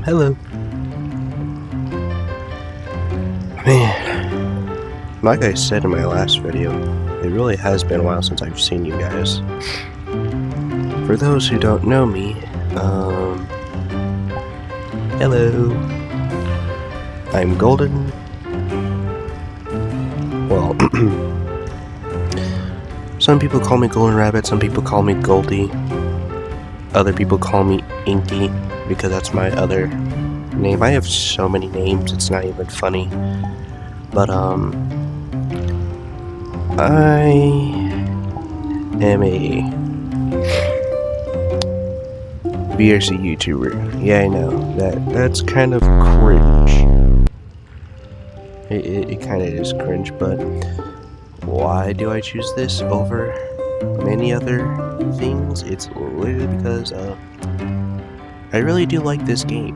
Hello. Man, like I said in my last video, it really has been a while since I've seen you guys. For those who don't know me, hello. I'm Golden. Well, some people call me Golden Rabbit, some people call me Goldie. Other people call me Inky, because that's my other name. I have so many names, it's not even funny. But, I am a VRC YouTuber. Yeah, I know, that's kind of cringe. It kind of is cringe, but why do I choose this over many other things? It's literally because, I really do like this game.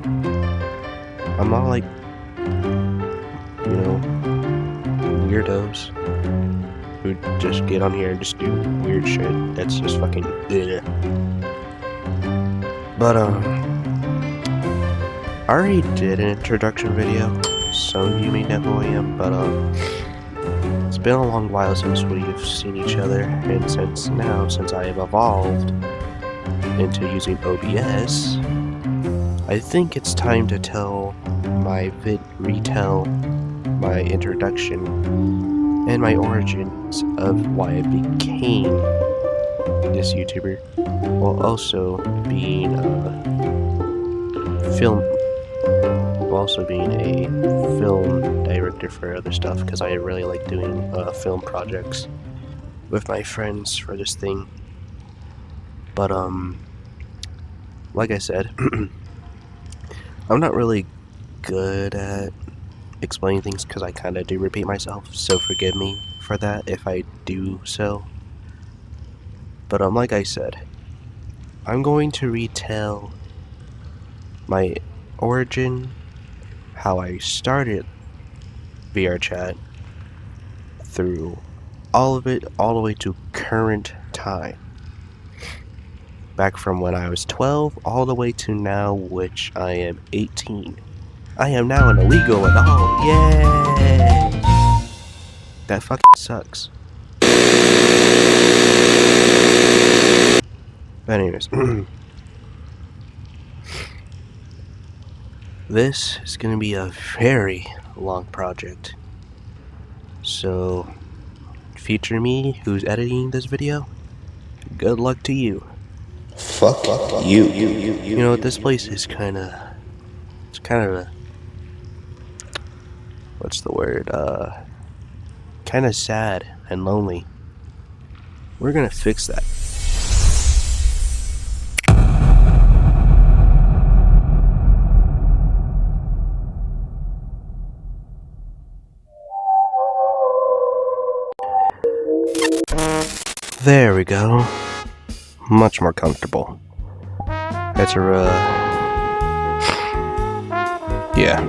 I'm not like, you know, weirdos who just get on here and just do weird shit. That's just fucking ugh. But, I already did an introduction video. Some of you may know who I am, but, it's been a long while since we've seen each other, and since I have evolved into using OBS, I think it's time to retell my introduction and my origins of why I became this YouTuber, while also being a film director for other stuff, because I really like doing film projects with my friends for this thing. But like I said, I'm not really good at explaining things because I kind of do repeat myself, so forgive me for that if I do so. But like I said, I'm going to retell my origin, how I started VR chat, through all of it, all the way to current time. Back from when I was 12, all the way to now, which I am 18. I am now an illegal adult, yay! That fucking sucks. But anyways, this is gonna be a very long project. So, future me who's editing this video, good luck to you. Fuck you. You know, this place is kind of a, what's the word, kind of sad and lonely. We're gonna fix that. There we go. Much more comfortable. That's yeah.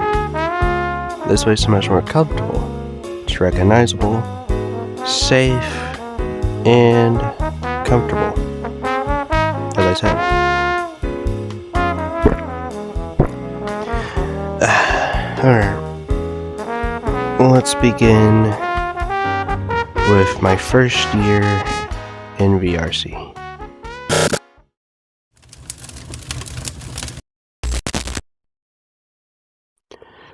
This way is much more comfortable. It's recognizable, safe, and comfortable. As I said. Alright. Let's begin with my first year in VRC.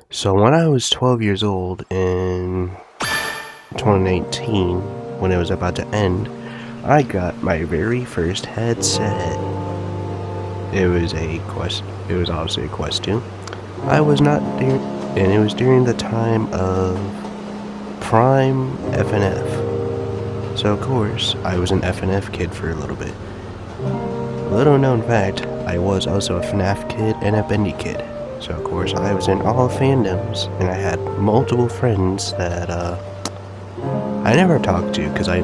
So when I was 12 years old in 2019, when it was about to end, I got my very first headset. It was obviously a Quest 2. I was not there, and it was during the time of Prime FNF. So of course, I was an FNF kid for a little bit. Little known fact, I was also a FNAF kid and a Bendy kid. So of course, I was in all fandoms, and I had multiple friends that I never talked to, because I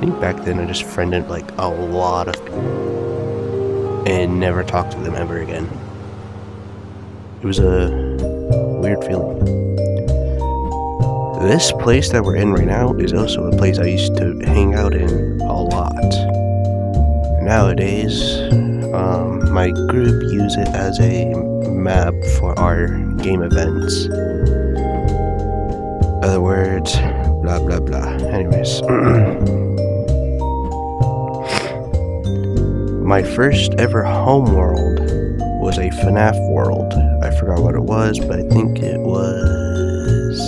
think back then I just friended like a lot of people and never talked to them ever again. It was a weird feeling. This place that we're in right now is also a place I used to hang out in a lot. Nowadays, my group use it as a map for our game events. Other words, blah blah blah. Anyways. My first ever homeworld was a FNAF world. I forgot what it was, but I think it was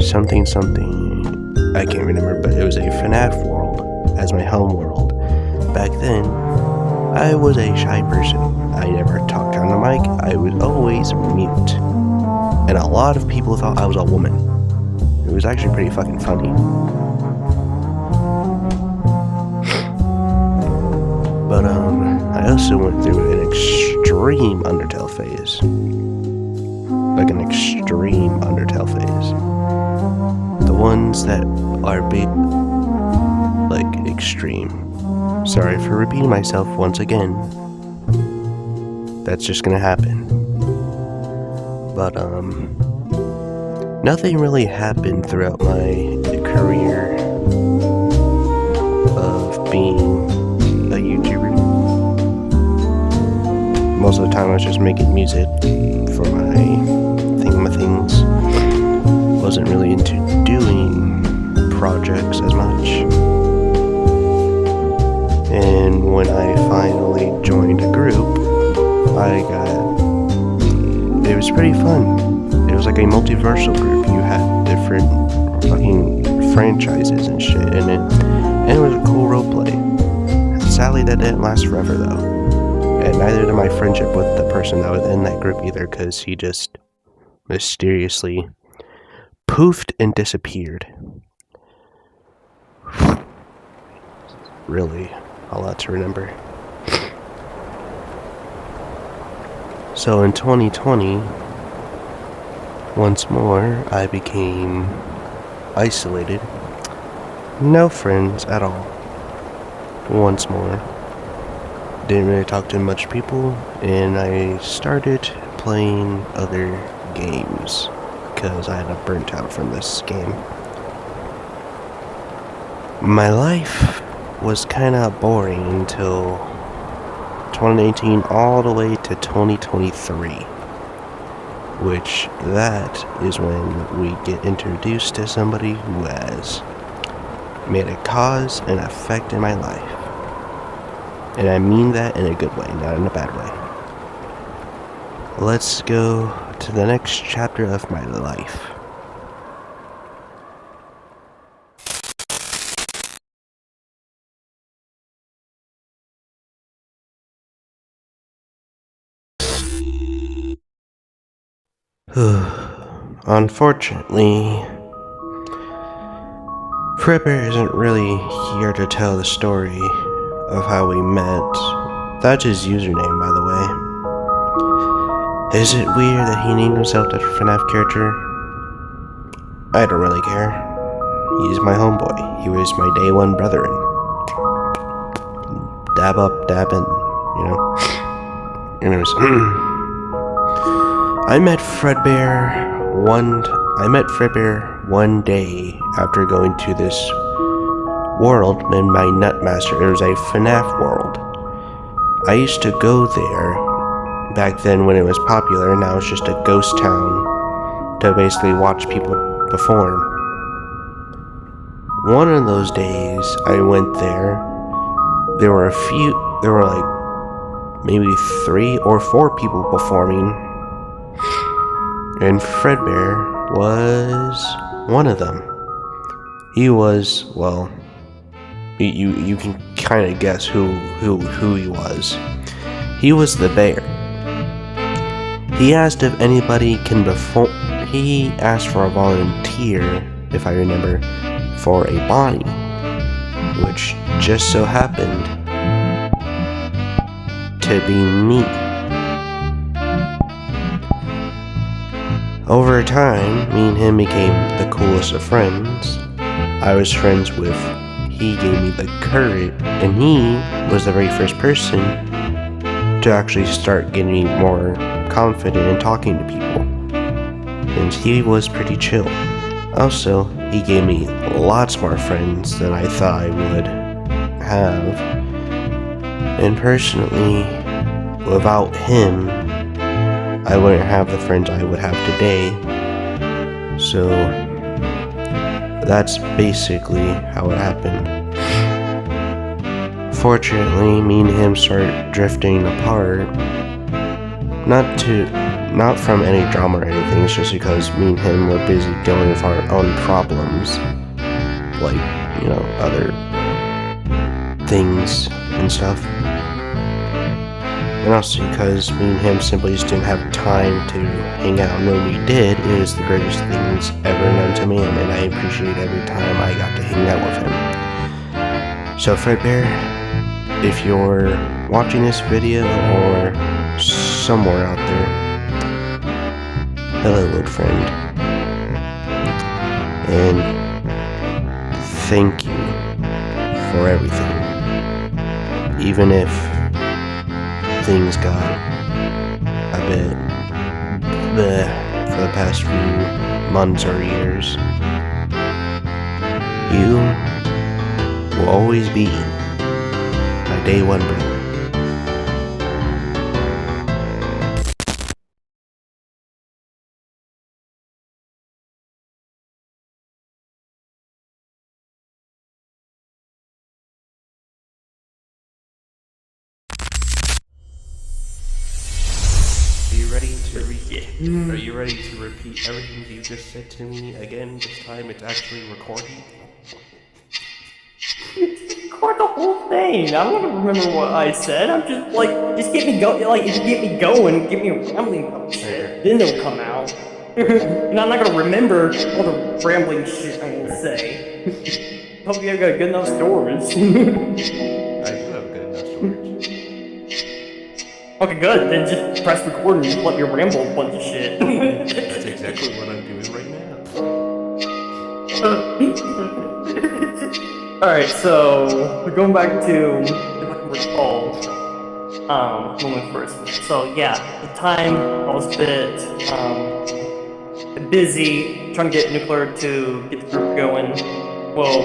something. I can't remember, but it was a FNAF world as my home world. Back then, I was a shy person. I never talked on the mic. I was always mute. And a lot of people thought I was a woman. It was actually pretty fucking funny. But I also went through an extreme Undertale phase. Like an extreme Undertale phase. The ones that are big, like extreme. Sorry for repeating myself once again. That's just gonna happen. But nothing really happened throughout my career of being a YouTuber. Most of the time I was just making music for my thingamathings. Wasn't really into doing projects as much. And when I finally joined a group, it was pretty fun. It was like a multiversal group. You had different fucking franchises and shit in it. And it was a cool roleplay. Sadly, that didn't last forever though. And neither did my friendship with the person that was in that group either, because he just mysteriously poofed and disappeared. Really, a lot to remember. So in 2020, once more, I became isolated. No friends at all. Once more. Didn't really talk to much people, and I started playing other games because I had burnt out from this game. My life was kind of boring until 2018 all the way to 2023, which that is when we get introduced to somebody who has made a cause and effect in my life. And I mean that in a good way, not in a bad way. Let's go to the next chapter of my life. Unfortunately, Prepper isn't really here to tell the story of how we met. That's his username, by the way. Is it weird that he named himself that FNAF character? I don't really care. He's my homeboy. He was my day one brethren. Dab up, dab in, you know. Anyways, I met Fredbear one day after going to this world made by Nutmaster. It was a FNAF world. I used to go there back then when it was popular, and now it's just a ghost town to basically watch people perform. One of those days I went there. There were like maybe 3 or 4 people performing, and Fredbear was one of them. He was, well, you can kind of guess who he was. He was the bear. He asked if anybody can perform. He asked for a volunteer, if I remember, for a Bonnie, which just so happened to be me. Over time, me and him became the coolest of friends. I was friends with, he gave me the courage, and he was the very first person to actually start getting me more confident in talking to people. And he was pretty chill. Also, he gave me lots more friends than I thought I would have. And personally, without him, I wouldn't have the friends I would have today. So that's basically how it happened. Fortunately, me and him started drifting apart. Not from any drama or anything, it's just because me and him were busy dealing with our own problems. Like, other things and stuff. And also because me and him simply just didn't have time to hang out, and when we did, it was the greatest things ever known to man, and I appreciate every time I got to hang out with him. So Fredbear, if you're watching this video or somewhere out there, hello, old friend, and thank you for everything. Even if things got a bit bleh for the past few months or years, you will always be my day one brother. Are you ready to repeat everything you just said to me again? This time it's actually recording. Record the whole thing. I don't remember what I said. I'm just get me going. Like, if you get me going, get me rambling about shit, then it'll come out. And I'm not gonna remember all the rambling shit I'm gonna say. Hope you got good enough storage. I do have good enough storage. Okay, good. Then just press record and just let me ramble a bunch of shit. That's exactly what I'm doing right now. Alright, so we're going back to, if I can recall, when we first met. So yeah, at the time I was a bit busy trying to get Nuclear to get the group going. Well,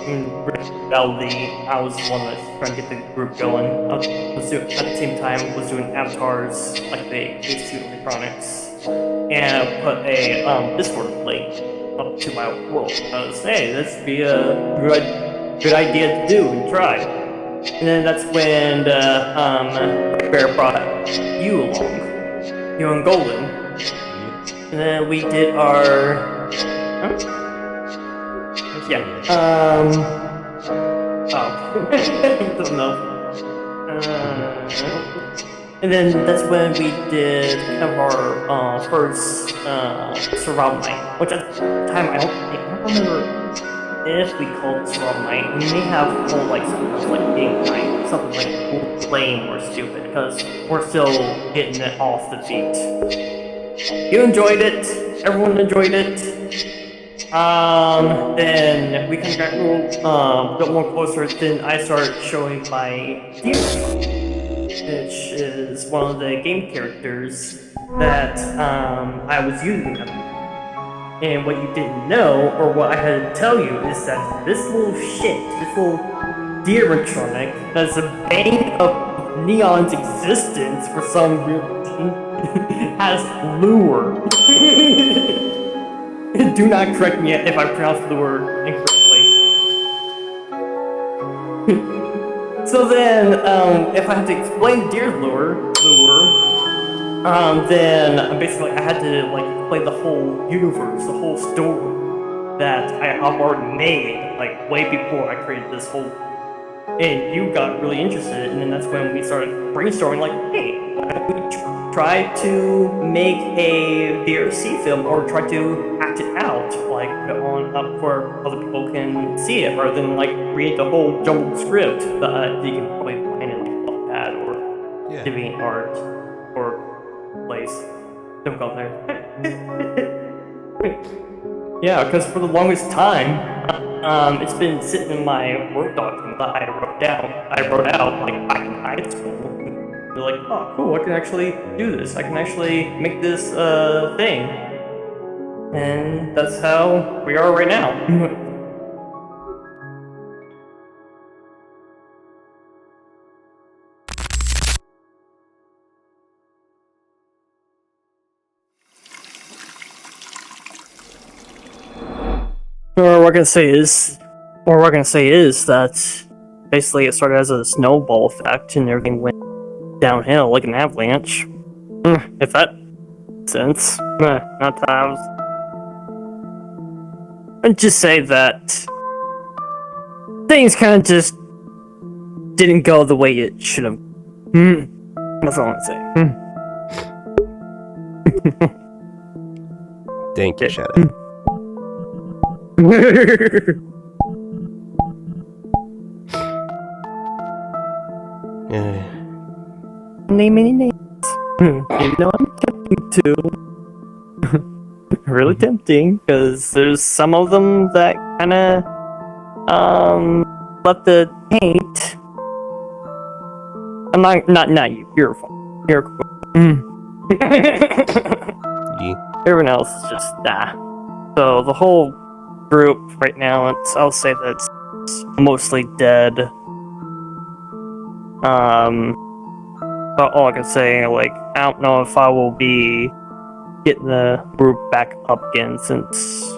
in reality, I was the one that's trying to get the group going. I was doing, at the same time, was doing avatars like the H2 Electronics, and I put a Discord link up to my world. I was, hey, this would be a good idea to do and try. And then that's when Bear brought you along, you and Golden. And then we did our don't know. And then that's when we did kind of our first surround night, which at the time I don't remember if we called it surround night. We may have called like something like game night, something like lame or stupid, because we're still getting it off the feet. You enjoyed it. Everyone enjoyed it. Then we kind of got a bit more closer. Then I started showing my deer, which is one of the game characters that I was using them. And what you didn't know, or what I had to tell you, is that this little shit, this little deer electronic, that's the bane of Neon's existence for some reason, has lure. Do not correct me if I pronounce the word incorrectly. So then, if I had to explain deer lure, then basically I had to like play the whole universe, the whole story that I've already made, like way before I created this whole. And you got really interested, and then that's when we started brainstorming, like, hey, why don't we try to make a DLC film, or try to act it out, like put it on up where other people can see it, rather than like create the whole jumbled script that you can probably find in like Wattpad or DeviantArt or place. Don't go there. Yeah, because for the longest time, it's been sitting in my Word document that I wrote out like back in high school. They're like, oh, cool, I can actually do this. I can actually make this thing. And that's how we are right now. Or what I can say is, that basically it started as a snowball effect and everything went downhill like an avalanche. If that makes sense. Not that I was. I'd just say that things kind of just didn't go the way it should have. That's all I'm saying. Thank you, Shadow. Name any names. You know I'm tempting to. Really tempting, because there's some of them that kind of left the taint. I'm not you. You're fine. You're cool. Yeah. Everyone else is just nah. So the whole group right now, I'll say that it's mostly dead. But all I can say, like, I don't know if I will be getting the group back up again since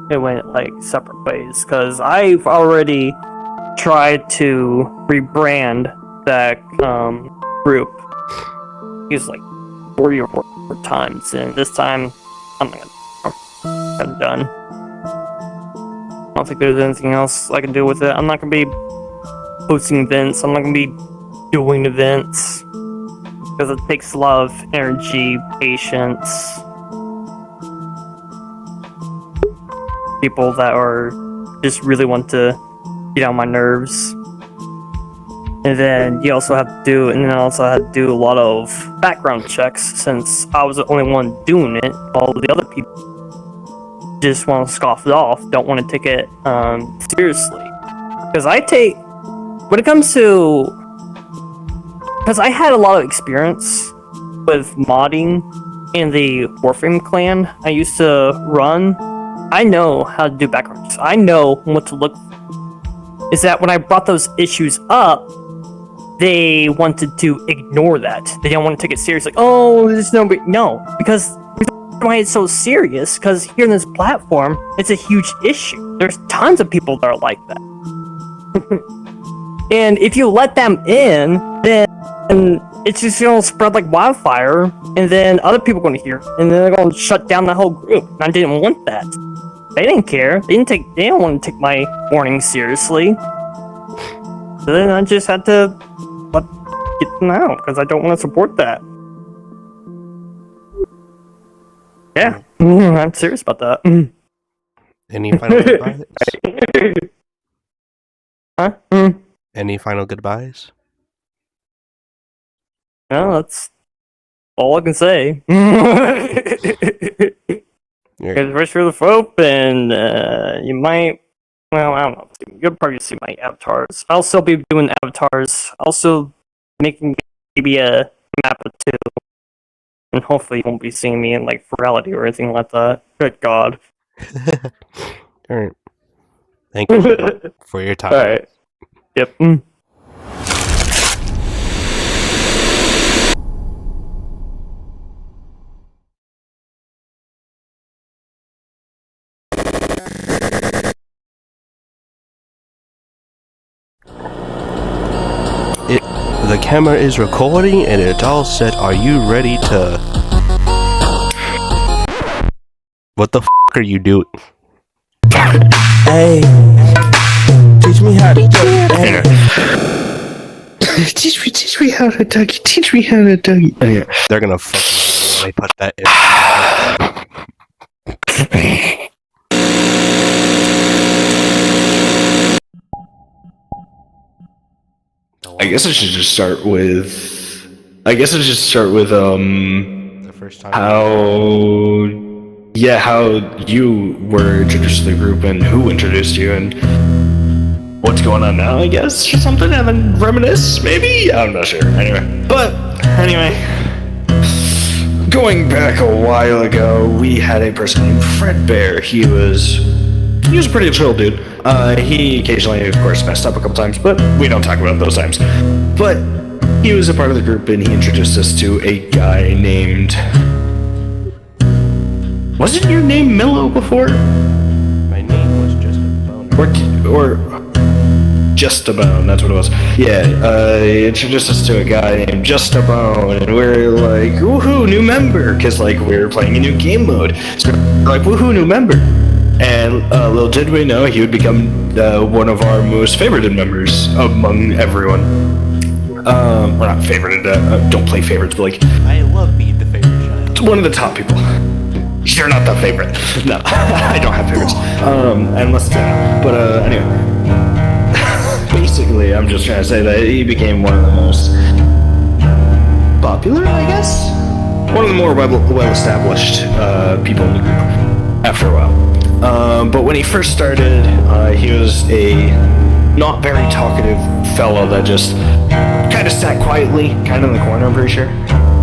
it went like separate ways. Because I've already tried to rebrand that group. Used like 3 or 4 times, and this time I'm done. I don't think there's anything else I can do with it. I'm not gonna be hosting events. I'm not gonna be doing events because it takes a lot of energy, patience, people that are just really want to get on my nerves. And then I also had to do a lot of background checks since I was the only one doing it, while the other people just want to scoff it off, don't want to take it seriously. Because because I had a lot of experience with modding in the Warframe clan I used to run. I know how to do background checks. I know what to look for. Is that when I brought those issues up, they wanted to ignore that. They didn't want to take it seriously. Like, oh, there's no... No, because why it's so serious, because here in this platform, it's a huge issue. There's tons of people that are like that. And if you let them in, then it's just going to spread like wildfire, and then other people are going to hear, and then they're going to shut down the whole group. And I didn't want that. They didn't care. They didn't want to take my warning seriously. So then I just had to get them out, because I don't want to support that. Yeah, I'm serious about that. Any final goodbyes? Huh? Any final goodbyes? No, that's all I can say. Because rush for the Fope, and you might... Well, I don't know. You'll probably see my avatars. I'll still be doing avatars. Also making maybe a map or 2. And hopefully you won't be seeing me in, like, Virality or anything like that. Good God. Alright. Thank you for your time. Alright. Yep. The camera is recording and it's all set. Are you ready to... What the f*** are you doing? Hey, teach me how to duck. Hey. teach me how to duck. Teach me how to duck. Anyway. They're gonna fuck when I put that in. I guess I should just start with. The first time. How you were introduced to the group and who introduced you and what's going on now, I guess, or something, and then reminisce, maybe? I'm not sure. Anyway, going back a while ago, we had a person named Fredbear. He was a pretty chill dude. He occasionally, of course, messed up a couple times, but we don't talk about those times. But he was a part of the group, and he introduced us to a guy named Wasn't your name Mello before? My name was just a boner. Or Just a Bone, that's what it was. Yeah, he introduced us to a guy named Just a Bone, and we're like, woohoo, new member, because, like, we were playing a new game mode. So we're like, woohoo, new member. And little did we know he would become one of our most favorited members among everyone. Or not favorited, don't play favorites, but, like, I love being the favorite child. one of the top people. You're not the favorite. No, I don't have favorites. Unless it's but anyway. Basically, I'm just trying to say that he became one of the most popular, I guess? One of the more well-established people in the group after a while. But when he first started, he was a not very talkative fellow that just kind of sat quietly, kind of in the corner, I'm pretty sure.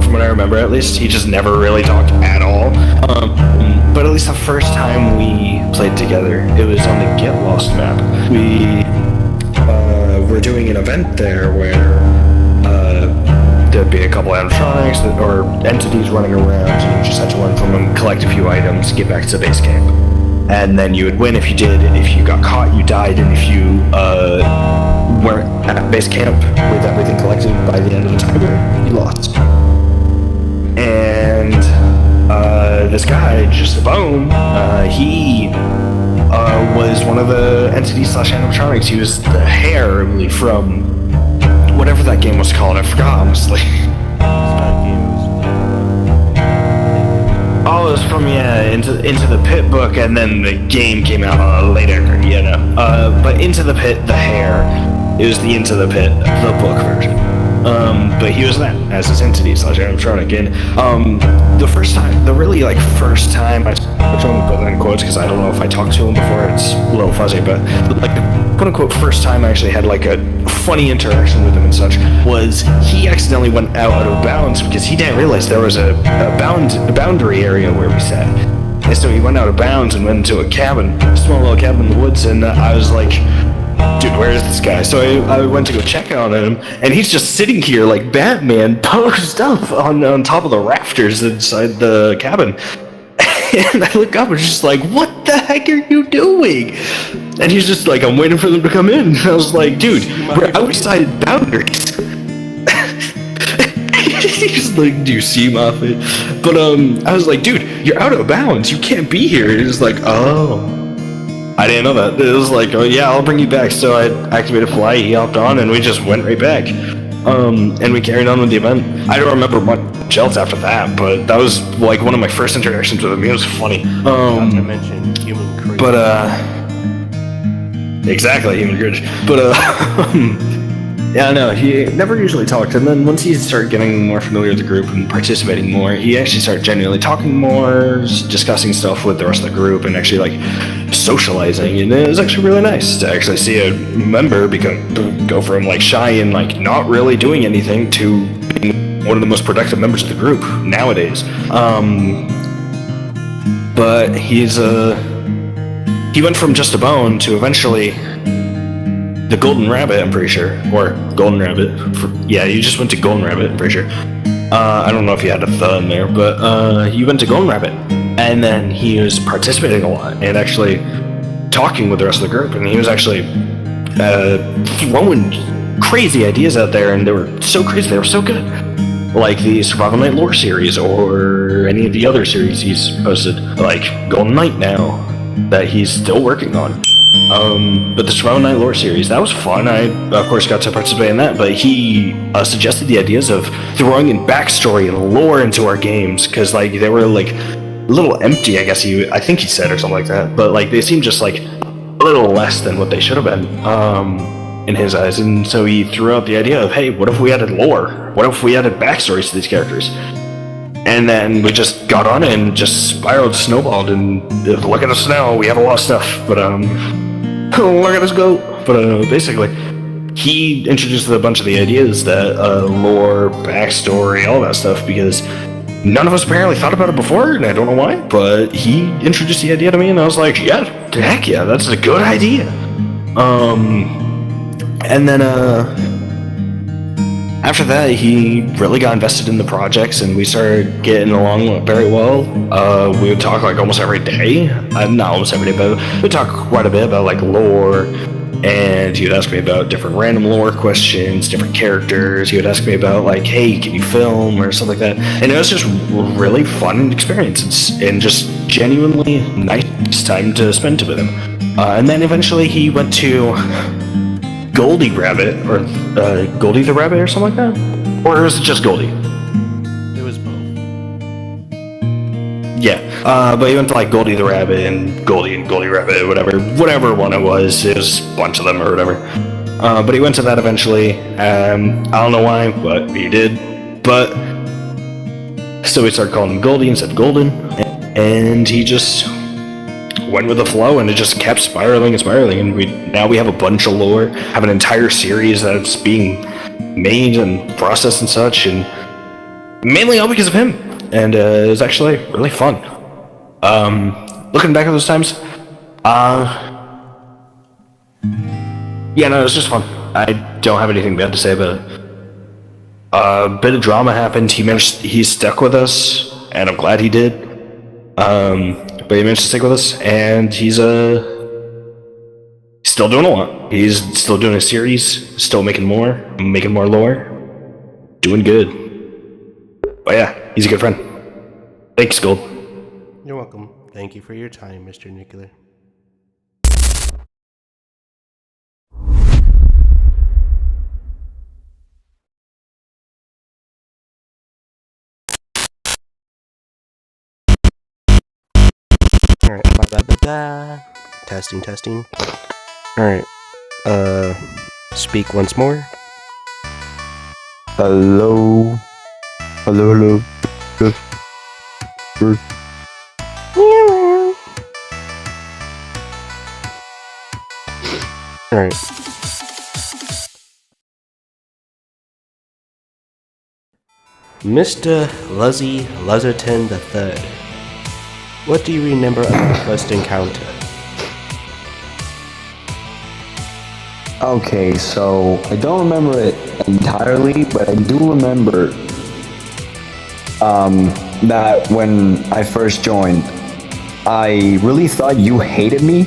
From what I remember, at least. He just never really talked at all. But at least the first time we played together, it was on the Get Lost map. We were doing an event there where there'd be a couple animatronics or entities running around, and you just had to run from them, collect a few items, get back to base camp. And then you would win if you did. If you got caught, you died, and if you weren't at base camp with everything collected by the end of the timer, you lost. And this guy, Just a Bone, he was one of the entities / animatronics. He was the hair, I believe, from whatever that game was called. I forgot, honestly. Oh, it was from, Into the Pit book, and then the game came out later, but Into the Pit, the hair, it was the Into the Pit, the book version. But he was that, as his entity / animatronic, and the really, like, first time, I don't put that in quotes, because I don't know if I talked to him before, it's a little fuzzy, but, like, the quote-unquote first time I actually had, like, a funny interaction with him and such, was he accidentally went out of bounds, because he didn't realize there was a boundary area where we sat. And so he went out of bounds and went into a cabin, a small little cabin in the woods, and I was like, dude, where is this guy? So I went to go check on him, and he's just sitting here like Batman, posed up on top of the rafters inside the cabin. And I look up and just like, what the heck are you doing? And he's just like, I'm waiting for them to come in. And I was like, dude, we're outside boundaries. He's like, do you see my face? But I was like, dude, you're out of bounds. You can't be here. And he's like, oh. I didn't know that. It was like, oh yeah, I'll bring you back. So I activated fly, he hopped on, and we just went right back. And we carried on with the event. I don't remember much else after that, but that was like one of my first interactions with him. It was funny. Not to mention human creature. But exactly, human creature. But yeah, no, he never usually talked, and then once he started getting more familiar with the group and participating more, he actually started genuinely talking more, discussing stuff with the rest of the group, and actually like socializing, and it was actually really nice to actually see a member go from like shy and like not really doing anything to being one of the most productive members of the group nowadays. But he went from Just a Bone to eventually the Golden Rabbit, I'm pretty sure. Or Golden Rabbit. Yeah, you just went to Golden Rabbit, I'm pretty sure. I don't know if you had a "the" in there, but you went to Golden Rabbit. And then he was participating a lot and actually talking with the rest of the group. And he was actually throwing crazy ideas out there, and they were so crazy, they were so good. Like the Survival Night lore series, or any of the other series he's posted, like Golden Knight now, that he's still working on. But the Survival Night lore series, that was fun. I, of course, got to participate in that, but he suggested the ideas of throwing in backstory and lore into our games, because, like, they were, like, a little empty, I guess I think he said, or something like that, but, like, they seemed just, like, a little less than what they should have been, in his eyes, and so he threw out the idea of, hey, what if we added lore? What if we added backstories to these characters? And then we just got on it and just spiraled, snowballed, and look at us now, we have a lot of stuff, but, look at us go. But basically, he introduced a bunch of the ideas that lore, backstory, all that stuff, because none of us apparently thought about it before, and I don't know why, but he introduced the idea to me, and I was like, yeah, heck yeah, that's a good idea. And then after that, he really got invested in the projects, and we started getting along very well. We would talk like almost every day. Not almost every day, but we'd talk quite a bit about like lore. And he would ask me about different random lore questions, different characters. He would ask me about like, hey, can you film or something like that. And it was just really fun experience and just genuinely nice time to spend with him. And then eventually he went to Goldie Rabbit, or Goldie the Rabbit, or something like that? Or was it just Goldie? It was both. Yeah, but he went to like Goldie the Rabbit and Goldie Rabbit, whatever one it was a bunch of them or whatever. But he went to that eventually. I don't know why, but he did. But so we started calling him Goldie instead of Golden, and he just went with the flow, and it just kept spiraling, and now we have a bunch of lore, have an entire series that's being made and processed and such, and mainly all because of him. And it was actually really fun. Looking back at those times, yeah, no, it was just fun. I don't have anything bad to say about it. A bit of drama happened. He stuck with us, and I'm glad he did. But he managed to stick with us, and he's still doing a lot. He's still doing a series, still making more lore, doing good. But yeah, he's a good friend. Thanks, Gold. You're welcome. Thank you for your time, Mr. Nuclear. Alright, testing. Alright, speak once more. Hello. Alright. Mr. Luzi Luzerton III, what do you remember of our first encounter? Okay, so I don't remember it entirely, but I do remember that when I first joined, I really thought you hated me,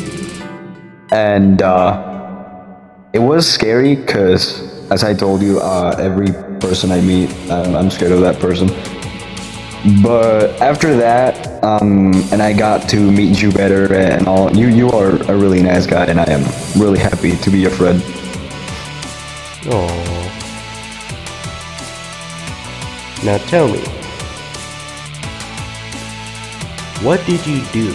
and it was scary because, as I told you, every person I meet, I'm scared of that person. But after that, and I got to meet you better and all, you are a really nice guy, and I am really happy to be your friend. Aww. Now tell me, what did you do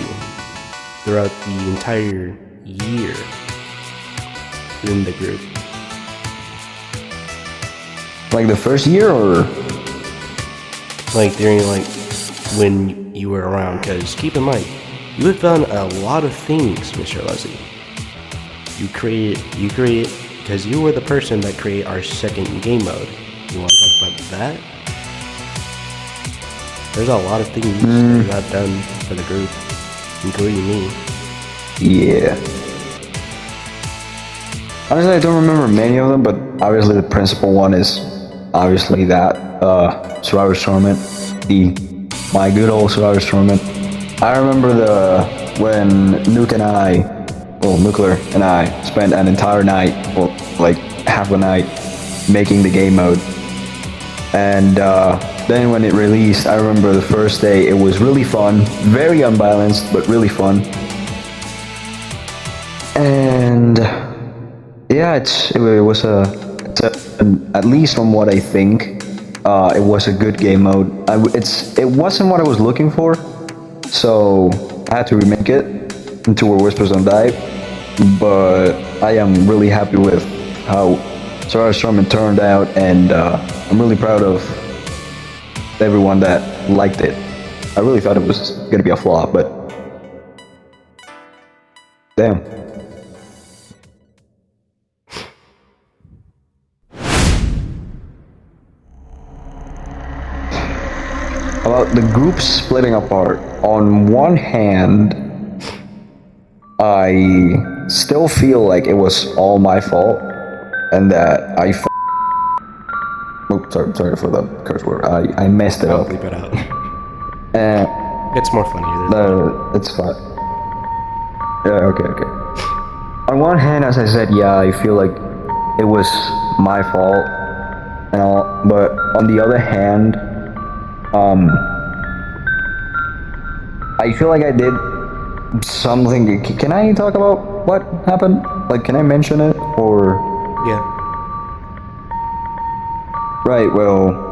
throughout the entire year in the group? Like the first year, or? Like during when you were around, because keep in mind, you have done a lot of things, Mr. Luzi. You create, because you were the person that created our second game mode. You want to talk about that? There's a lot of things you have done for the group, including me. Yeah. Honestly, I don't remember many of them, but obviously the principal one is obviously that Survivor's Tournament, my good old Survivor's Tournament. I remember when Nuclear and I spent an entire night, or like half a night, making the game mode. And then when it released, I remember the first day, it was really fun, very unbalanced, but really fun. And yeah, it was at least from what I think, it was a good game mode. It wasn't what I was looking for, so I had to remake it into Where Whispers Don't Die. But I am really happy with how Survivor's Tournament turned out, and I'm really proud of everyone that liked it. I really thought it was gonna be a flop, but damn. About the group splitting apart, on one hand, I still feel like it was all my fault, and that Oh, sorry for the curse word. I messed it I'll up. bleep it out. Uh, It's more funnier. no, it's fine. Yeah, okay. On one hand, as I said, yeah, I feel like it was my fault and all, but on the other hand, I feel like I did something. Can I talk about what happened? Like, can I mention it or? Yeah. Right. Well,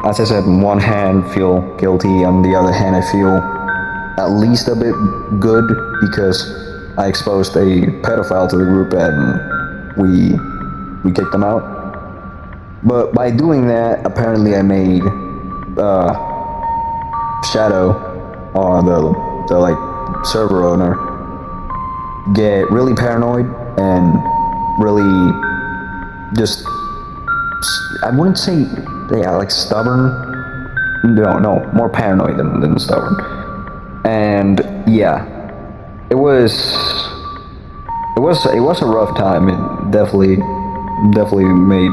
as I said, on one hand, feel guilty. On the other hand, I feel at least a bit good because I exposed a pedophile to the group and we kicked him out. But by doing that, apparently I made Shadow, or the like server owner, get really paranoid and really just, I wouldn't say, yeah, like stubborn. No, more paranoid than stubborn. And yeah, it was a rough time. It definitely made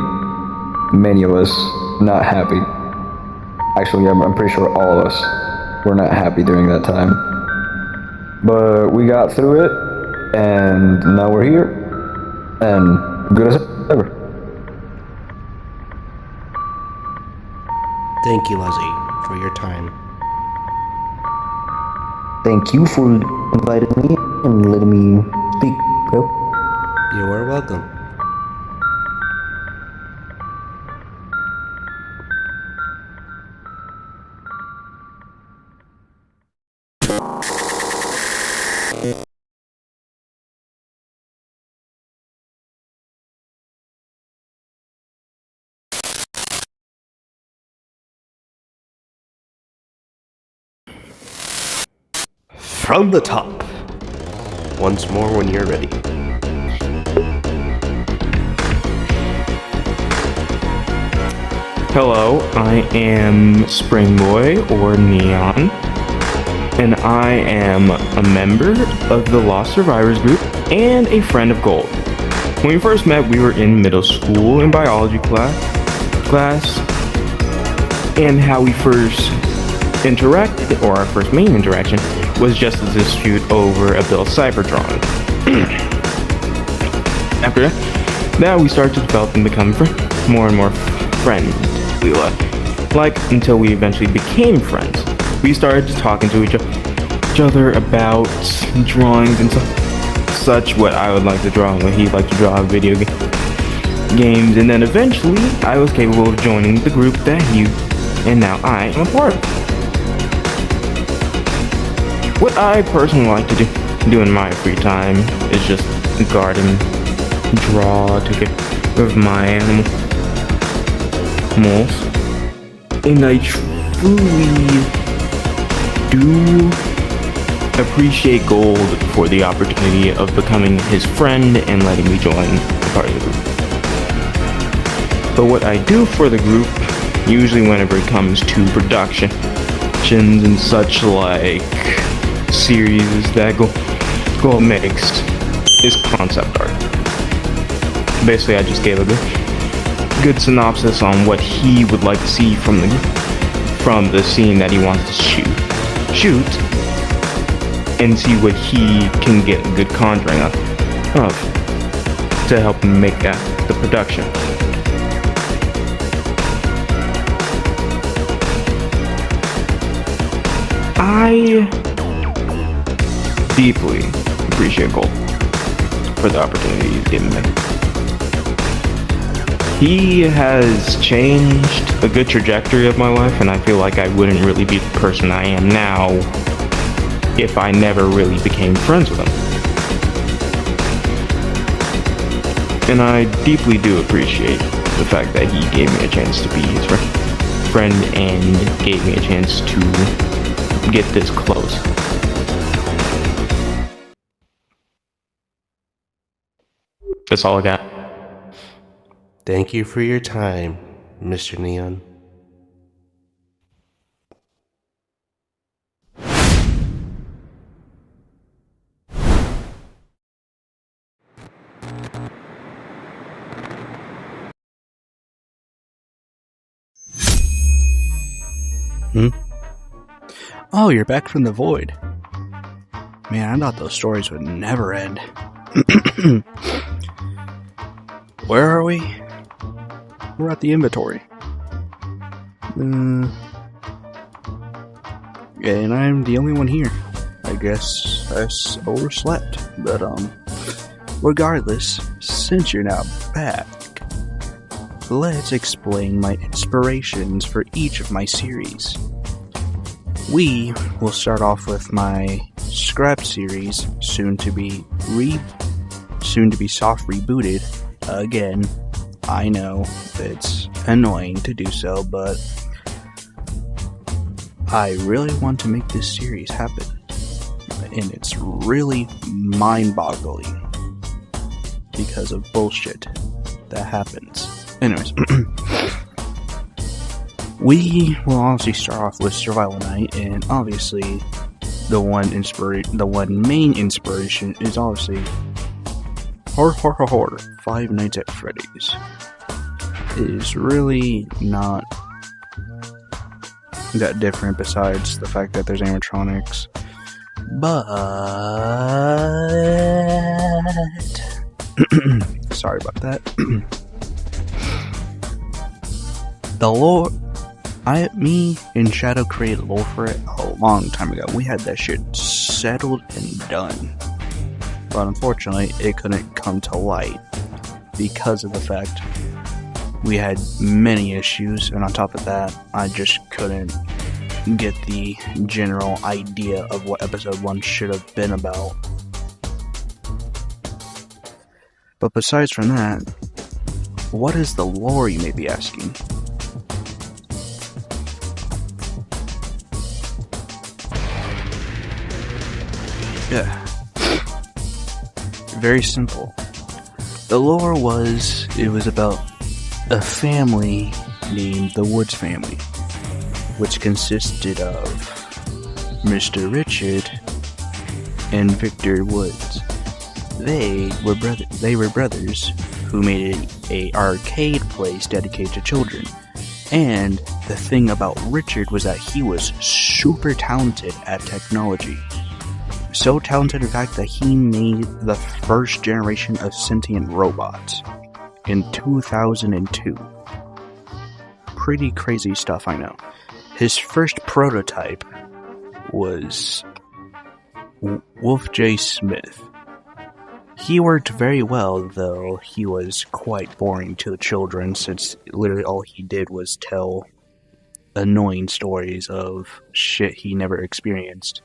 many of us not happy. Actually, I'm pretty sure all of us were not happy during that time. But we got through it, and now we're here, and good as ever. Thank you, Luzi, for your time. Thank you for inviting me and letting me speak, bro. You are welcome. From the top. Once more when you're ready. Hello, I am Springboy or Neon, and I am a member of the Lost Survivors group and a friend of Gold. When we first met, we were in middle school in biology class, and how we first interacted, or our first main interaction, was just a dispute over a Bill Cipher drawing. After that, we started to develop and become more and more friendly, like until we eventually became friends. We started talking to each other about drawings and such, what I would like to draw and what he'd like to draw video games, and then eventually I was capable of joining the group that he and now I am a part of. What I personally like to do in my free time is just garden, draw, take care of my animals, and I truly do appreciate Gold for the opportunity of becoming his friend and letting me join the part of the group. But what I do for the group, usually whenever it comes to productions and such, like series that go mixed, is concept art. Basically, I just gave a good synopsis on what he would like to see from the scene that he wants to shoot, and see what he can get a good conjuring of to help him make the production. I deeply appreciate Gold for the opportunity he's given me. He has changed a good trajectory of my life, and I feel like I wouldn't really be the person I am now if I never really became friends with him. And I deeply do appreciate the fact that he gave me a chance to be his friend and gave me a chance to get this close. That's all I got. Thank you for your time, Mr. Neon. Oh, you're back from the void. Man, I thought those stories would never end. Where are we? We're at the inventory. And I'm the only one here. I guess I overslept. But, regardless, since you're now back, let's explain my inspirations for each of my series. We will start off with my Scrap series, soon to be soft rebooted. Again, I know it's annoying to do so, but I really want to make this series happen. And it's really mind-boggling because of bullshit that happens. Anyways, we will obviously start off with Survival Night, and obviously the one main inspiration is obviously Five Nights at Freddy's. It is really not that different besides the fact that there's animatronics. But sorry about that. The lore, me and Shadow created lore for it a long time ago. We had that shit settled and done. But unfortunately, it couldn't come to light because of the fact we had many issues, and on top of that, I just couldn't get the general idea of what episode 1 should have been about. But besides from that, what is the lore, you may be asking? Yeah. Very simple. The lore was about a family named the Woods family, which consisted of Mr. Richard and Victor Woods. They were brothers who made a arcade place dedicated to children. And the thing about Richard was that he was super talented at technology. So talented, in fact, that he made the first generation of sentient robots in 2002. Pretty crazy stuff, I know. His first prototype was Wolf J. Smith. He worked very well, though he was quite boring to the children, since literally all he did was tell annoying stories of shit he never experienced.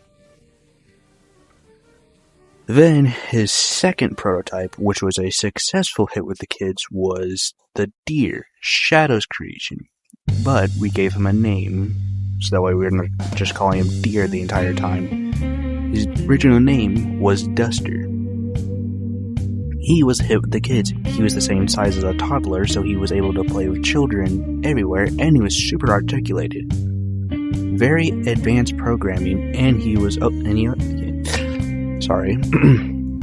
Then, his second prototype, which was a successful hit with the kids, was the Deer, Shadow's creation. But we gave him a name, so that way we were not just calling him Deer the entire time. His original name was Duster. He was a hit with the kids. He was the same size as a toddler, so he was able to play with children everywhere, and he was super articulated. Very advanced programming, and he was...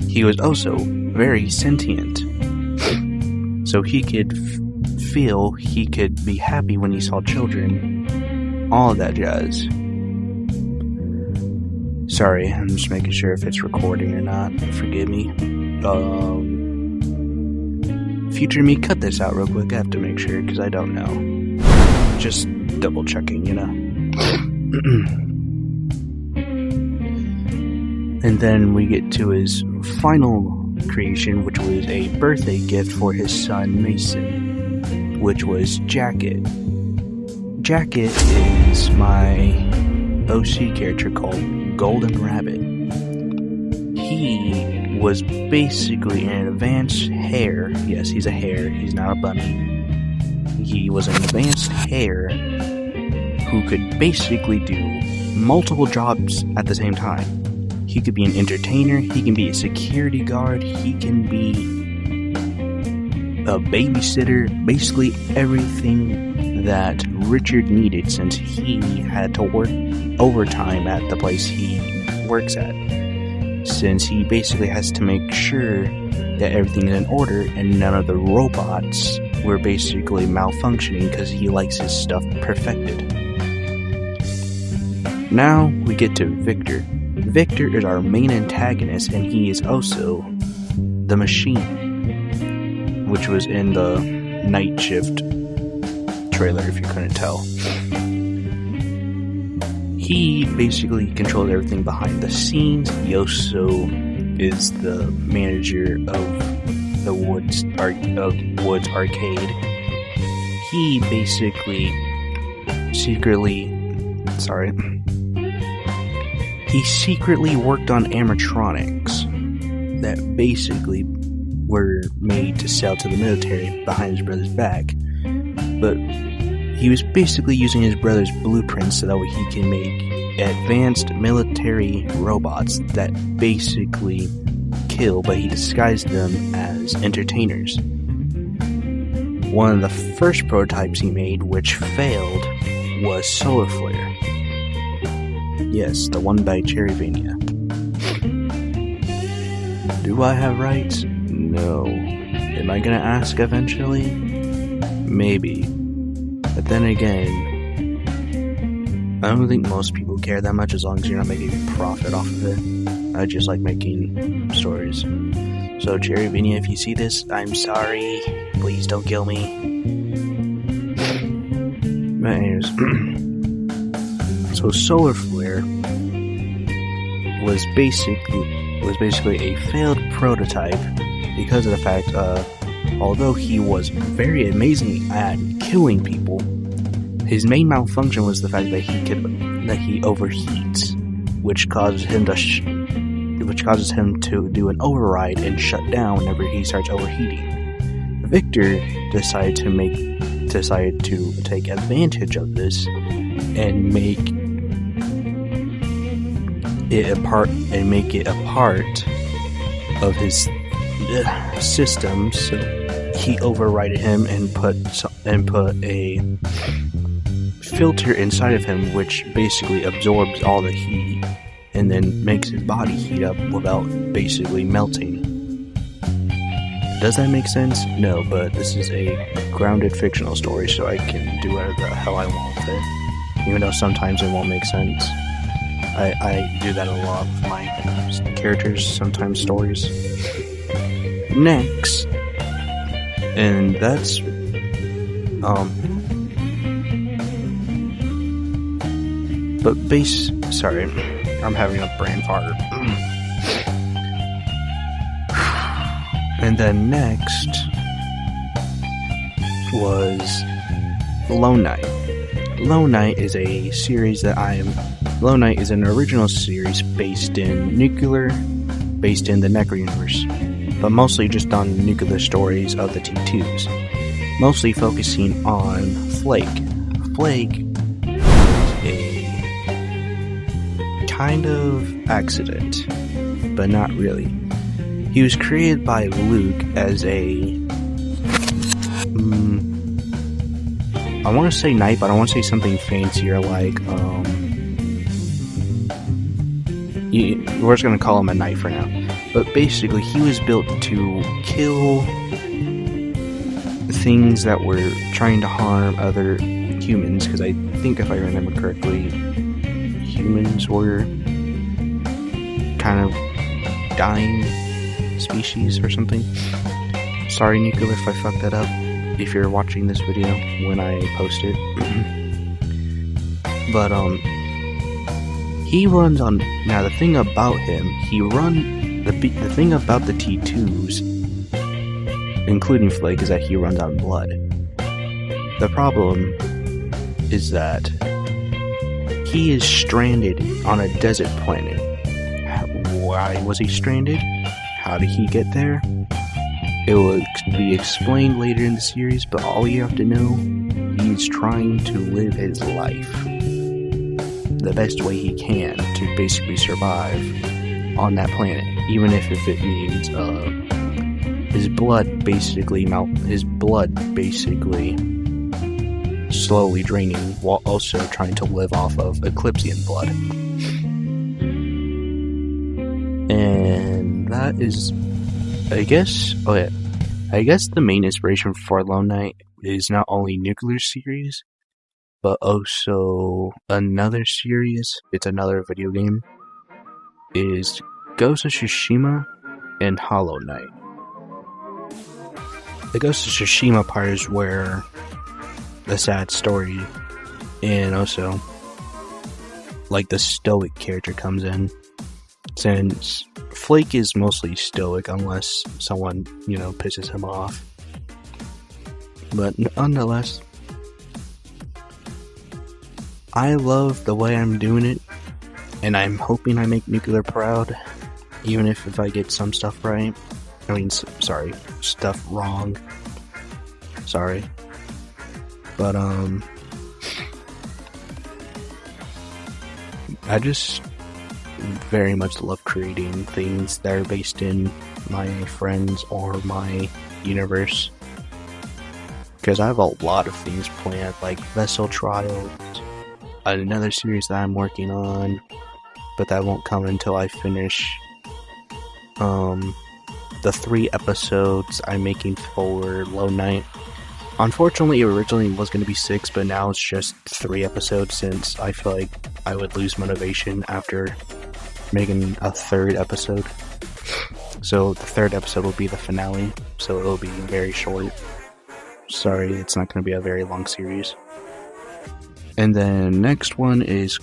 he was also very sentient. So he could feel, he could be happy when he saw children. All of that jazz. Sorry, I'm just making sure if it's recording or not. Forgive me. Future me, cut this out real quick. I have to make sure, because I don't know. Just double checking, you know. And then we get to his final creation, which was a birthday gift for his son Mason, which was Jacket. Jacket is my OC character called Golden Rabbit. He was basically an advanced hare. Yes, he's a hare, he's not a bunny. He was an advanced hare who could basically do multiple jobs at the same time. He could be an entertainer, he can be a security guard, he can be a babysitter, basically everything that Richard needed, since he had to work overtime at the place he works at. Since he basically has to make sure that everything is in order and none of the robots were basically malfunctioning because he likes his stuff perfected. Now we get to Victor. Victor is our main antagonist, and he is also the Machine, which was in the Night Shift trailer, if you couldn't tell. He basically controls everything behind the scenes. He also is the manager of the Woods Arcade. He basically he secretly worked on animatronics that basically were made to sell to the military behind his brother's back. But he was basically using his brother's blueprints so that way he can make advanced military robots that basically kill, but he disguised them as entertainers. One of the first prototypes he made, which failed, was Solar Flare. Yes, the one by Cherryvania. Do I have rights? No. Am I gonna ask eventually? Maybe. But then again, I don't think most people care that much as long as you're not making a profit off of it. I just like making stories. So Cherryvania, if you see this, I'm sorry. Please don't kill me. But anyways, so Solar Flare was basically a failed prototype because of the fact, although he was very amazing at killing people, his main malfunction was the fact that he overheats, which causes him to do an override and shut down whenever he starts overheating. Victor decided to take advantage of this and make it a part of his system. So he overrided him and put a filter inside of him, which basically absorbs all the heat and then makes his body heat up without basically melting. Does that make sense? No, but this is a grounded fictional story, so I can do whatever the hell I want with it. Even though sometimes it won't make sense. I do that a lot with my characters, sometimes stories. Next, and that's sorry, I'm having a brain fart. And then next was Lone Knight. Lone Knight is a series Lone Knight is an original series based in the Necro universe, but mostly just on nuclear stories of the T2s, mostly focusing on Flake. Flake is a kind of accident, but not really. He was created by Luke as a I want to say knight, but I want to say something fancier, like we're just gonna call him a knight for now. But basically, he was built to kill things that were trying to harm other humans. Because I think, if I remember correctly, humans were kind of dying species or something. Sorry, Nuclear, if I fucked that up. If you're watching this video when I post it. But he runs on. Now the thing about him, the thing about the T2s, including Flake, is that he runs on blood. The problem is that he is stranded on a desert planet. Why was he stranded? How did he get there? It will be explained later in the series, but all you have to know, he's trying to live his life the best way he can to basically survive on that planet, even if it means his blood basically slowly draining while also trying to live off of Eclipsian blood. And that is, I guess the main inspiration for Lone Knight is not only Nuclear series, but also another series, it's another video game, is Ghost of Tsushima and Hollow Knight. The Ghost of Tsushima part is where the sad story and also like the stoic character comes in, since Flake is mostly stoic unless someone, pisses him off. But nonetheless, I love the way I'm doing it, and I'm hoping I make Nuclear proud, even if I get some stuff right. Sorry, stuff wrong. Sorry. But, I just very much love creating things that are based in my friends or my universe. Because I have a lot of things planned, like Vessel Trials, another series that I'm working on, but that won't come until I finish the 3 episodes I'm making for Low Knight. Unfortunately, it originally was going to be 6, but now it's just 3 episodes, since I feel like I would lose motivation after making a 3rd episode. So the 3rd episode will be the finale, so it'll be very short. Sorry, it's not going to be a very long series. And then the next one is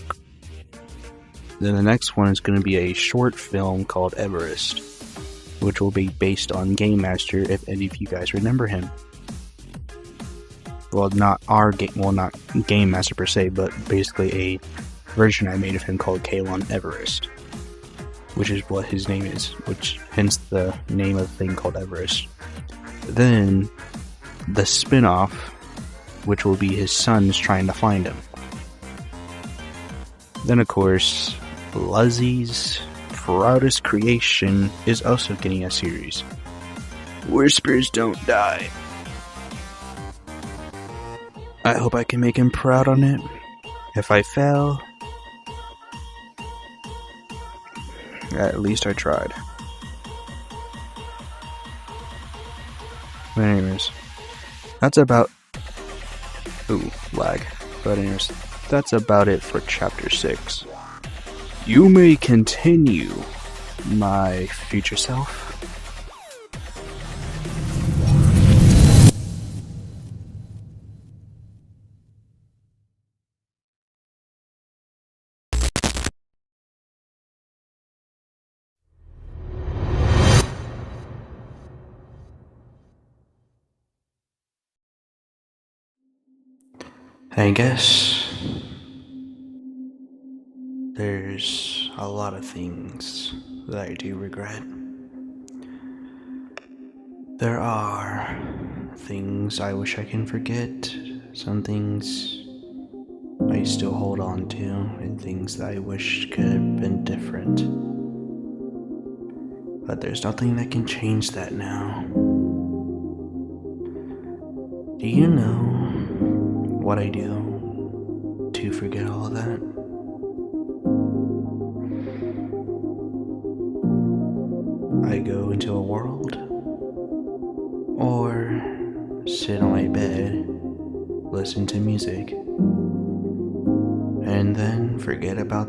going to be a short film called Everest, which will be based on Game Master, if any of you guys remember him. Well, not Game Master per se, but basically a version I made of him called Kalon Everest, which is what his name is, hence the name of the thing called Everest. Then the spin-off, which will be his sons trying to find him. Then, of course, Luzi's proudest creation is also getting a series. Whispers Don't Die. I hope I can make him proud on it. If I fail, at least I tried. But anyways, that's about... Ooh, lag. But anyways, that's about it for Chapter 6. You may continue, my future self. I guess there's a lot of things that I do regret. There are things I wish I can forget, some things I still hold on to, and things that I wish could have been different. But there's nothing that can change that now. Do you know what I do to forget all of that? I go into a world, or sit on my bed, listen to music, and then forget about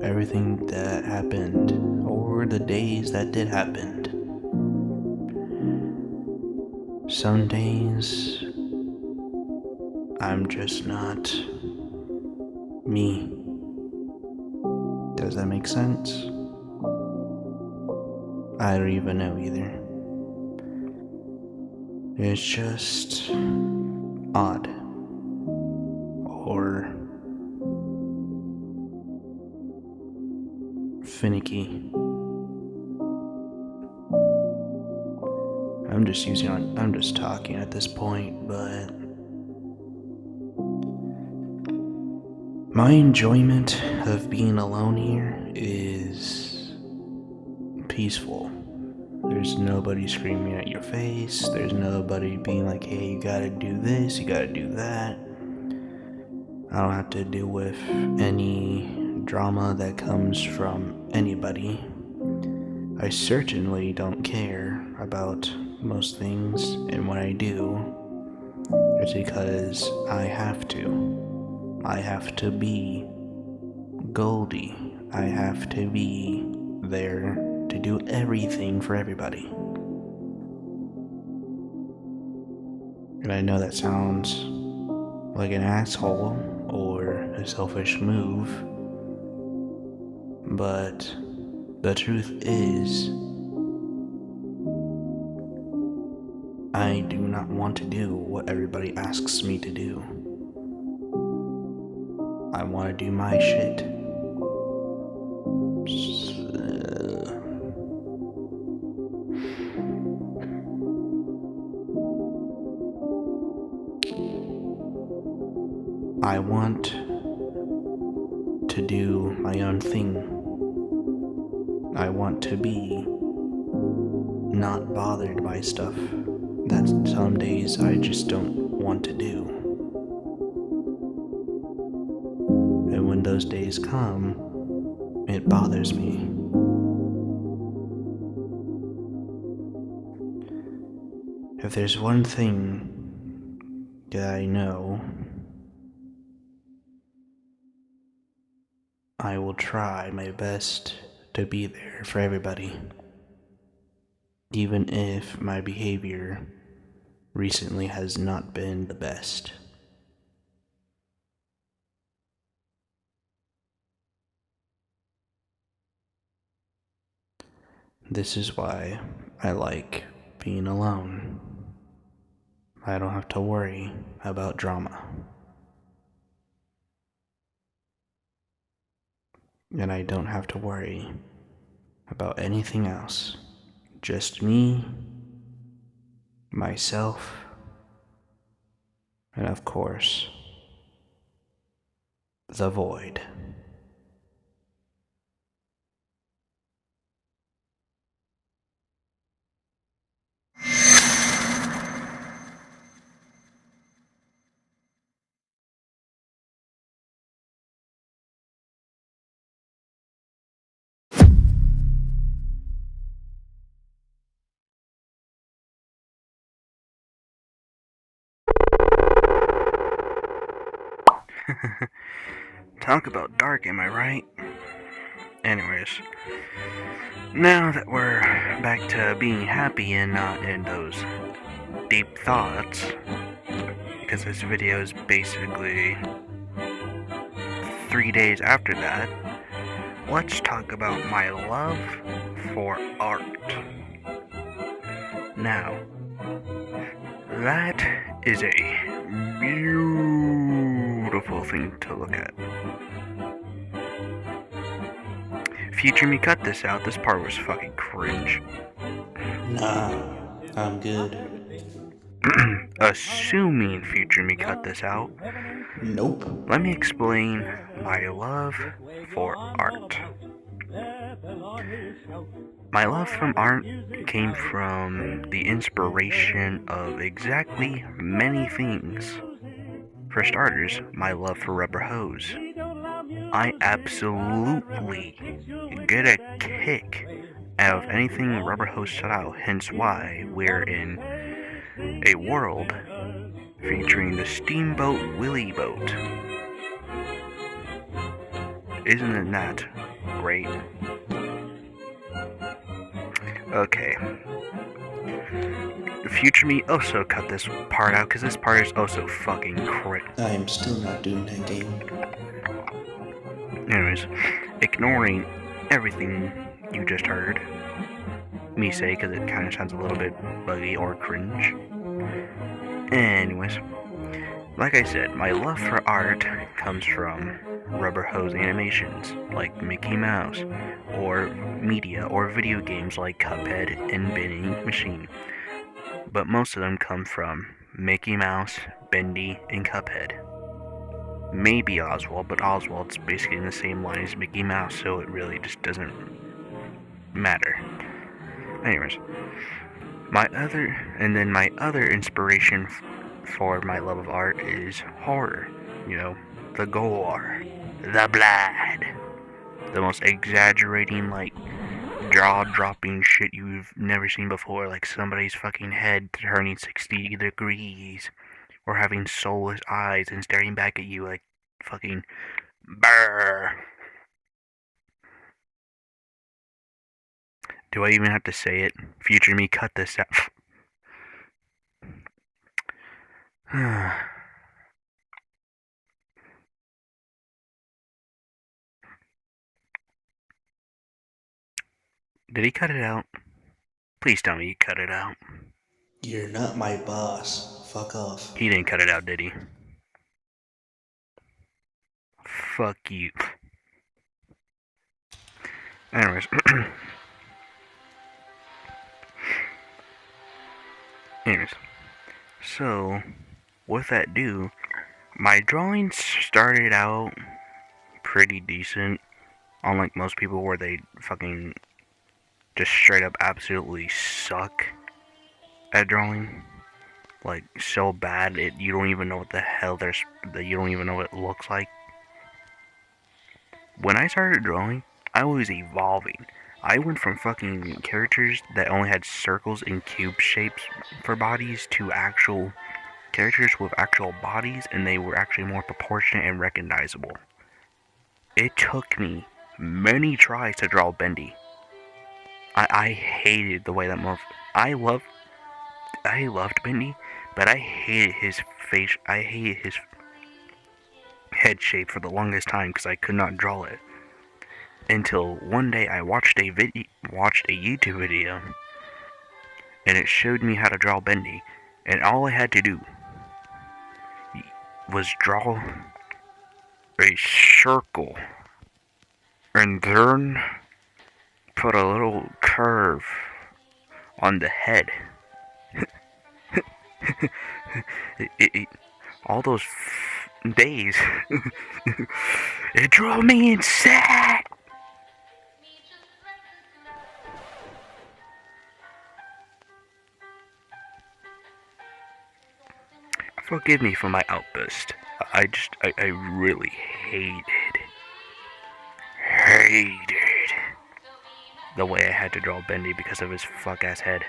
everything that happened, or the days that did happen. Some days, I'm just not me. Does that make sense? I don't even know either. It's just odd. Or finicky. I'm just talking at this point, but my enjoyment of being alone here is peaceful. There's nobody screaming at your face. There's nobody being like, hey, you gotta do this, you gotta do that. I don't have to deal with any drama that comes from anybody. I certainly don't care about most things, and when I do, is because I have to. I have to be Goldie. I have to be there to do everything for everybody. And I know that sounds like an asshole or a selfish move, but the truth is, I do not want to do what everybody asks me to do. I want to do my shit. I want to do my own thing. I want to be not bothered by stuff that some days I just don't want to do. And when those days come, it bothers me. If there's one thing that I know, I will try my best to be there for everybody. Even if my behavior recently has not been the best. This is why I like being alone. I don't have to worry about drama. And I don't have to worry about anything else. Just me, myself, and of course, the void. Talk about dark, am I right? Anyways, now that we're back to being happy and not in those deep thoughts, because this video is basically 3 days after that, let's talk about my love for art. Now, that is a beautiful thing to look at. Future me cut this out, this part was fucking cringe. Nah, I'm good. Assuming future me cut this out, Nope. let me explain my love for art. My love from art came from the inspiration of exactly many things. For starters, my love for rubber hose. I absolutely get a kick out of anything rubber hose style, hence why we're in a world featuring the Steamboat Willie boat. Isn't that great? Okay. Future me also cut this part out because this part is also fucking crit. I am still not doing that game. Anyways, ignoring everything you just heard me say because it kind of sounds a little bit buggy or cringe. Anyways, like I said, my love for art comes from rubber hose animations like Mickey Mouse, or media or video games like Cuphead and Vending Machine. But most of them come from Mickey Mouse, Bendy, and Cuphead. Maybe Oswald, but Oswald's basically in the same line as Mickey Mouse, so it really just doesn't matter. Anyways, my other inspiration for my love of art is horror. You know, the gore, the blood, the most exaggerating, like, jaw-dropping shit you've never seen before, like somebody's fucking head turning 60 degrees, or having soulless eyes and staring back at you like fucking brr. Do I even have to say it? Future me, cut this out. Did he cut it out? Please tell me you cut it out. You're not my boss. Fuck off. He didn't cut it out, did he? Fuck you. Anyways. Anyways. So, with that due, my drawings started out pretty decent. Unlike most people where they fucking just straight up absolutely suck at drawing. Like, so bad, you don't even know what the hell you don't even know what it looks like. When I started drawing, I was evolving. I went from fucking characters that only had circles and cube shapes for bodies to actual characters with actual bodies, and they were actually more proportionate and recognizable. It took me many tries to draw Bendy. I hated the way that I loved Bendy, but I hated his face. I hated his head shape for the longest time because I could not draw it. Until one day I watched a YouTube video, and it showed me how to draw Bendy, and all I had to do was draw a circle, and then put a little curve on the head. All those days, it drove me insane. Forgive me for my outburst. I really hated the way I had to draw Bendy because of his fuck-ass head.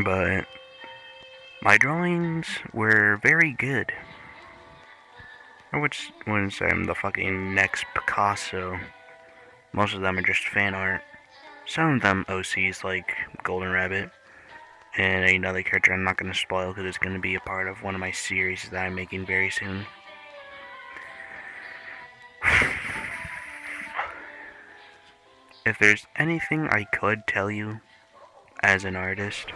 But my drawings were very good. I wouldn't say I'm the fucking next Picasso. Most of them are just fan art. Some of them OCs like Golden Rabbit. And another character I'm not going to spoil because it's going to be a part of one of my series that I'm making very soon. If there's anything I could tell you as an artist,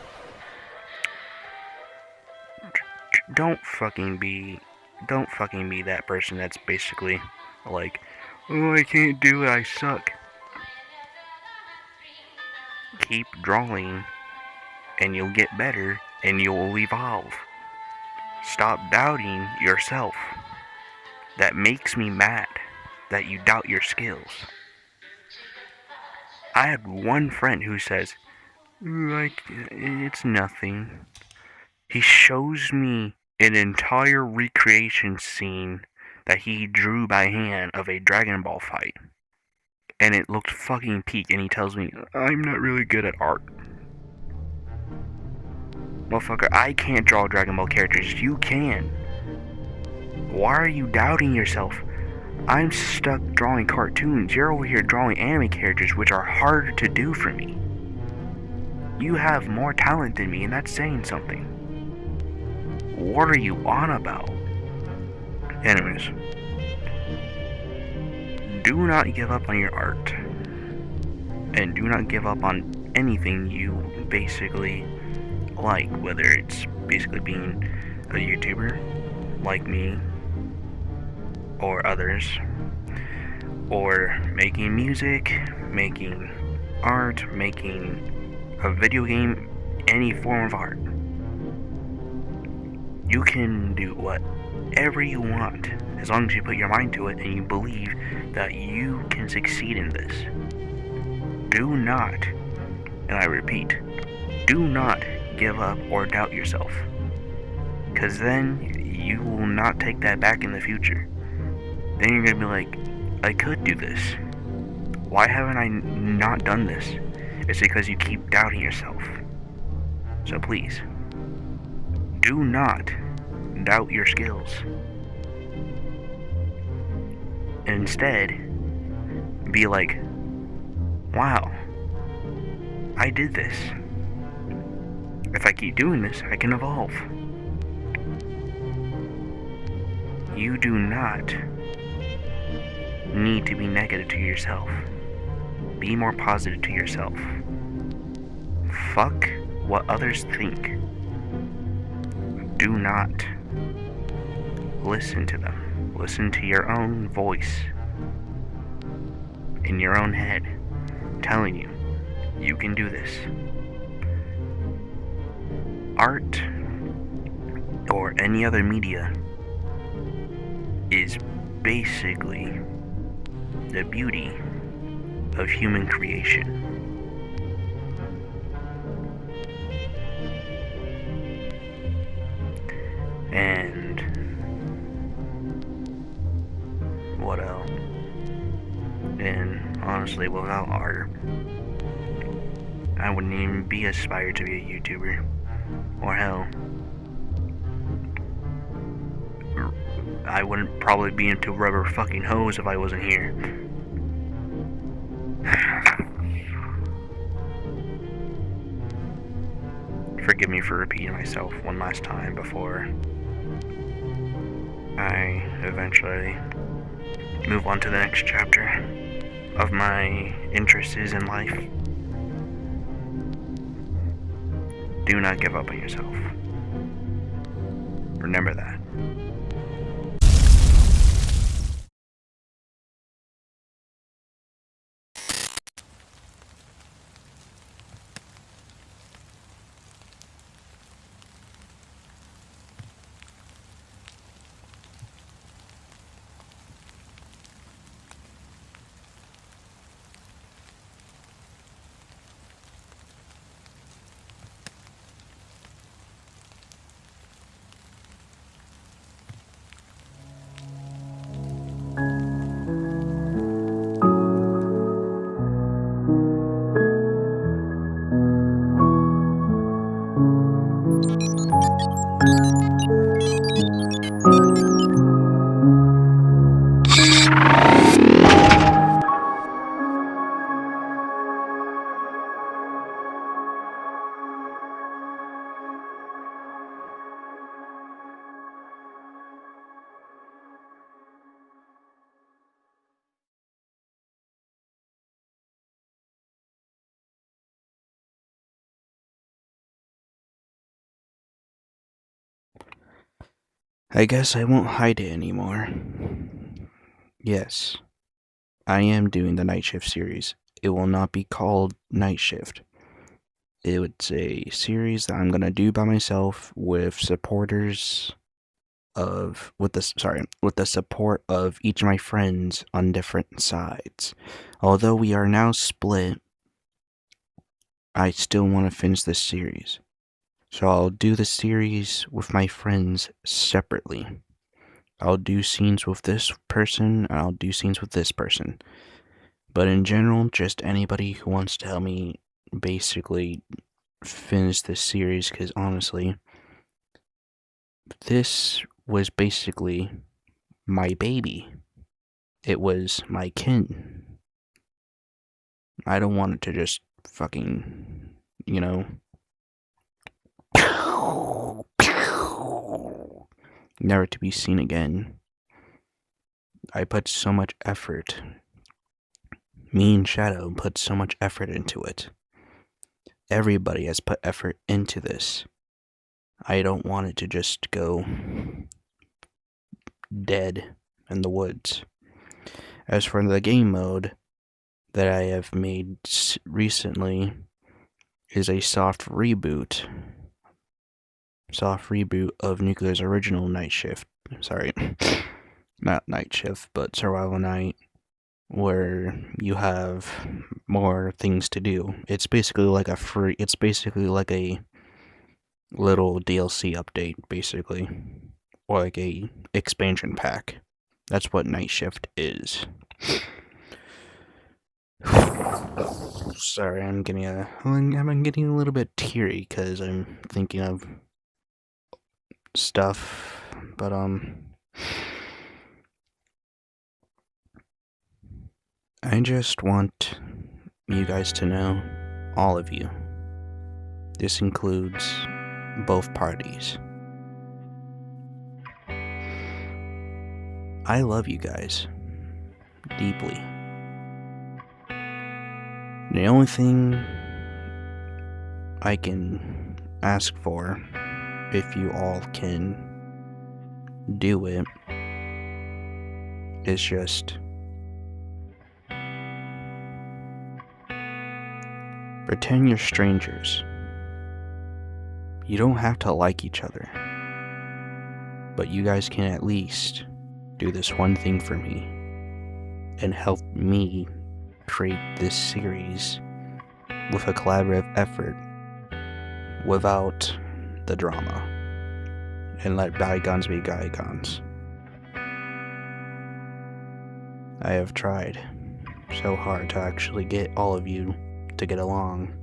don't fucking be that person that's basically like, oh, I can't do it, I suck. Keep drawing, and you'll get better, and you'll evolve. Stop doubting yourself. That makes me mad, that you doubt your skills. I had one friend who says, like, it's nothing. He shows me an entire recreation scene that he drew by hand of a Dragon Ball fight. And it looked fucking peak, and he tells me, I'm not really good at art. Motherfucker, I can't draw Dragon Ball characters, you can. Why are you doubting yourself? I'm stuck drawing cartoons, you're over here drawing anime characters, which are harder to do for me. You have more talent than me, and that's saying something. What are you on about? Anyways, do not give up on your art. And do not give up on anything you basically like, whether it's basically being a YouTuber like me or others, or making music, making art, making a video game, any form of art. You can do whatever you want as long as you put your mind to it and you believe that you can succeed in this. Do not, and I repeat, do not give up or doubt yourself, because then you will not take that back in the future. Then you're gonna be like, I could do this. Why haven't I not done this? It's because you keep doubting yourself. So please, do not doubt your skills. Instead, be like, wow, I did this. If I keep doing this, I can evolve. You do not need to be negative to yourself. Be more positive to yourself. Fuck what others think. Do not listen to them. Listen to your own voice in your own head telling you you can do this. Art or any other media is basically the beauty of human creation. And what else? And honestly, without art, I wouldn't even be aspired to be a YouTuber. Or hell, I wouldn't probably be into rubber fucking hose if I wasn't here. Forgive me for repeating myself one last time before I eventually move on to the next chapter of my interests in life. Do not give up on yourself. Remember that. I guess I won't hide it anymore. Yes, I am doing the Night Shift series. It will not be called Night Shift. It's a series that I'm gonna do by myself with supporters with the support of each of my friends on different sides. Although we are now split, I still want to finish this series. So I'll do the series with my friends separately. I'll do scenes with this person, and I'll do scenes with this person. But in general, just anybody who wants to help me basically finish this series, because honestly, this was basically my baby. It was my kin. I don't want it to just fucking, never to be seen again. I put so much effort. Me and Shadow put so much effort into it. Everybody has put effort into this. I don't want it to just go dead in the woods. As for the game mode that I have made recently is a soft reboot of Nuclear's original Night Shift. Sorry, not Night Shift, but Survival Night, where you have more things to do. It's basically like a little DLC update, basically, or like a expansion pack. That's what Night Shift is. Oh, sorry, I'm getting a little bit teary because I'm thinking of stuff, but I just want you guys to know, all of you. This includes both parties. I love you guys deeply. The only thing I can ask for, if you all can do it, is just pretend you're strangers. You don't have to like each other, but you guys can at least do this one thing for me and help me create this series with a collaborative effort without the drama, and let bygones be bygones. I have tried so hard to actually get all of you to get along.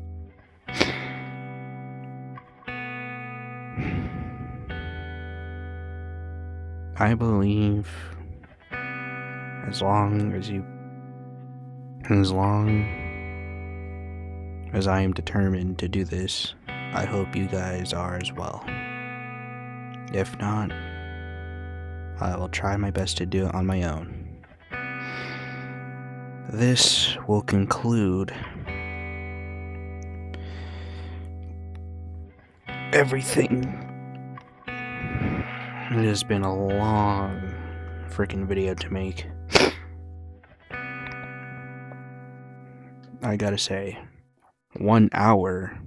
I believe as long as I am determined to do this, I hope you guys are as well. If not, I will try my best to do it on my own. This will conclude everything. It has been a long freaking video to make. I gotta say, 1 hour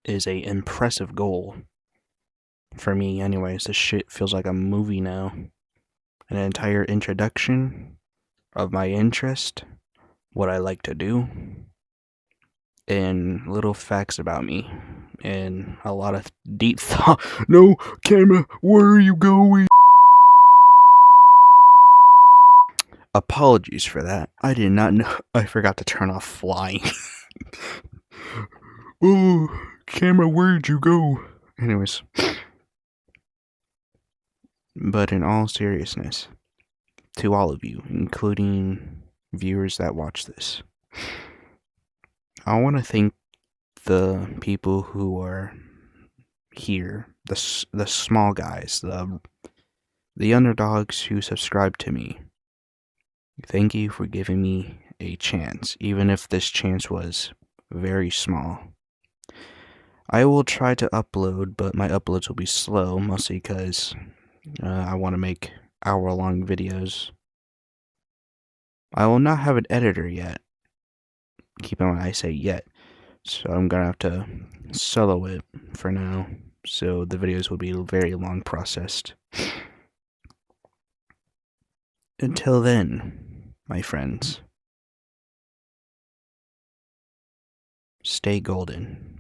is a impressive goal. For me anyways, this shit feels like a movie now. An entire introduction of my interest, what I like to do, and little facts about me, and a lot of deep thought. No, camera, where are you going? Apologies for that. I did not know. I forgot to turn off flying. Oh, camera, where'd you go? Anyways. But in all seriousness, to all of you, including viewers that watch this, I want to thank the people who are here, the small guys, the underdogs who subscribe to me. Thank you for giving me a chance, even if this chance was very small. I will try to upload, but my uploads will be slow, mostly because I want to make hour-long videos. I will not have an editor yet. Keep in mind I say yet. So I'm gonna have to solo it for now. So the videos will be very long processed. Until then, my friends, stay golden.